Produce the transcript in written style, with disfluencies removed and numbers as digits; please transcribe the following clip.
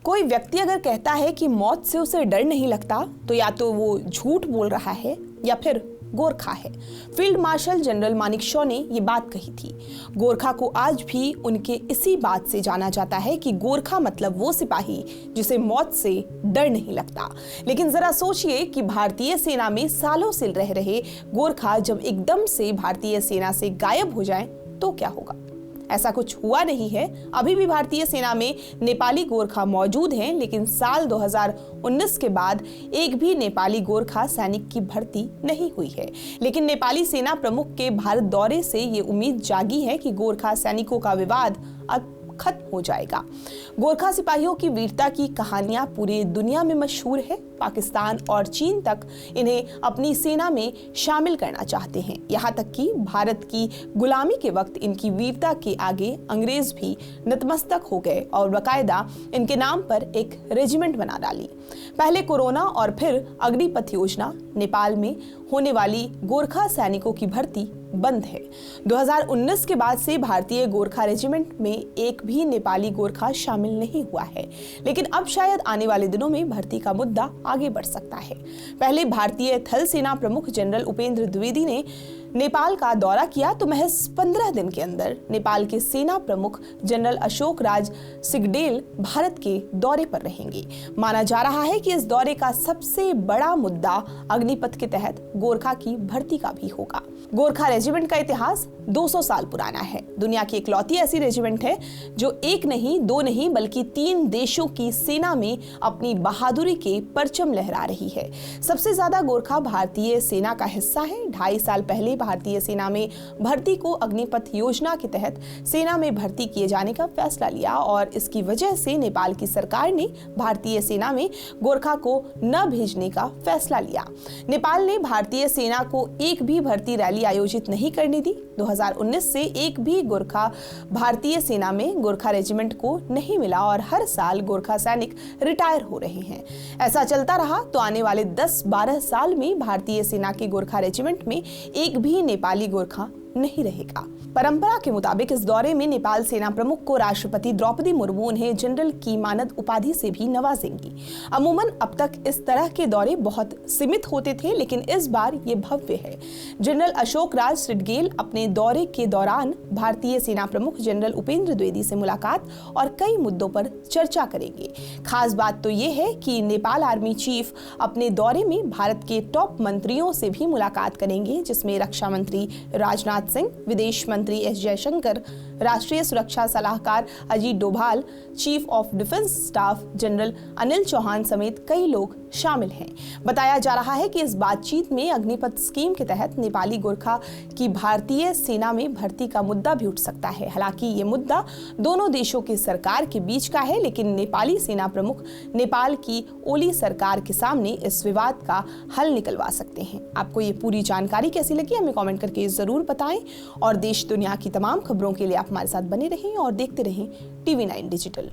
कोई व्यक्ति अगर कहता है कि मौत से उसे डर नहीं लगता तो या तो वो झूठ बोल रहा है या फिर गोरखा है। फील्ड मार्शल जनरल मानेकशॉ ने ये बात कही थी। गोरखा को आज भी उनके इसी बात से जाना जाता है कि गोरखा मतलब वो सिपाही जिसे मौत से डर नहीं लगता। लेकिन जरा सोचिए कि भारतीय सेना में सालों से रह रहे गोरखा जब एकदम से भारतीय सेना से गायब हो जाएं तो क्या होगा। ऐसा कुछ हुआ नहीं है। अभी भी भारतीय सेना में नेपाली गोरखा मौजूद हैं, लेकिन साल 2019 के बाद एक भी नेपाली गोरखा सैनिक की भर्ती नहीं हुई है। लेकिन नेपाली सेना प्रमुख के भारत दौरे से ये उम्मीद जागी है कि गोरखा सैनिकों का विवाद अब खत्म हो जाएगा। गोरखा सिपाहियों की वीरता की कहानियां पूरी दुनिया में मशहूर है। पाकिस्तान और चीन तक इन्हें अपनी सेना में शामिल करना चाहते हैं। यहाँ तक कि भारत की गुलामी के वक्त इनकी वीरता के आगे अंग्रेज भी नतमस्तक हो गए और बाकायदा इनके नाम पर एक रेजिमेंट बना डाली। पहले कोरोना और फिर अग्निपथ योजना। नेपाल में होने वाली गोरखा सैनिकों की भर्ती बंद है। 2019 के बाद से भारतीय गोरखा रेजिमेंट में एक भी नेपाली गोरखा शामिल नहीं हुआ है। लेकिन अब शायद आने वाले दिनों में भर्ती का मुद्दा आगे बढ़ सकता है। पहले भारतीय थल सेना प्रमुख जनरल उपेंद्र द्विवेदी ने नेपाल का दौरा किया तो महज 15 दिन के अंदर नेपाल के सेना प्रमुख जनरल अशोक राज सिगडेल भारत के दौरे पर रहेंगे। माना जा रहा है कि इस दौरे का सबसे बड़ा मुद्दा अग्निपथ के तहत गोरखा की भर्ती का भी होगा। गोरखा रेजिमेंट का इतिहास 200 साल पुराना है। दुनिया की इकलौती ऐसी रेजिमेंट है जो एक नहीं, दो नहीं बल्कि 3 देशों की सेना में अपनी बहादुरी के परचम लहरा रही है। सबसे ज्यादा गोरखा भारतीय सेना का हिस्सा है। 2.5 साल पहले भारतीय सेना में भर्ती को अग्निपथ योजना के तहत सेना में भर्ती किए जाने का फैसला लिया और इसकी वजह से नेपाल की सरकार ने भारतीय सेना में गोरखा को न भेजने का फैसला लिया। नेपाल ने भारतीय सेना को एक भी भर्ती रैली आयोजित नहीं करने दी। 2019 से एक भी गोरखा भारतीय सेना में गोरखा रेजिमेंट को नहीं मिला और हर साल गोरखा सैनिक रिटायर हो रहे हैं। ऐसा चलता रहा तो आने वाले 10-12 साल में भारतीय सेना के गोरखा रेजिमेंट में एक भी नेपाली गोरखा नहीं रहेगा। परंपरा के मुताबिक इस दौरे में नेपाल सेना प्रमुख को राष्ट्रपति द्रौपदी मुर्मू उन्हें जनरल की मानद उपाधि से भी नवाजेंगी। अमूमन अब तक इस तरह के दौरे बहुत सीमित होते थे, लेकिन इस बार ये भव्य है। जनरल अशोक राज सिडगेल अपने दौरे के दौरान भारतीय सेना प्रमुख जनरल उपेंद्र द्विवेदी से मुलाकात और कई मुद्दों पर चर्चा करेंगे। खास बात तो ये है कि नेपाल आर्मी चीफ अपने दौरे में भारत के टॉप मंत्रियों से भी मुलाकात करेंगे, जिसमें रक्षा मंत्री राजनाथ सिंह, विदेश मंत्री एस जयशंकर, राष्ट्रीय सुरक्षा सलाहकार Ajit Doval, chief of defence staff general Anil Chauhan समेत कई लोग शामिल हैं। बताया जा रहा है कि इस बातचीत में अग्निपथ स्कीम के तहत नेपाली गोरखा की भारतीय सेना में भर्ती का मुद्दा भी उठ सकता है। हालांकि ये मुद्दा दोनों देशों की सरकार के बीच का है, लेकिन नेपाली सेना प्रमुख नेपाल की ओली सरकार के सामने इस विवाद का हल निकलवा सकते हैं। आपको ये पूरी जानकारी कैसी लगी हमें कमेंट करके जरूर बताएं और देश दुनिया की तमाम खबरों के लिए आप हमारे साथ बने रहें और देखते रहें TV9 डिजिटल।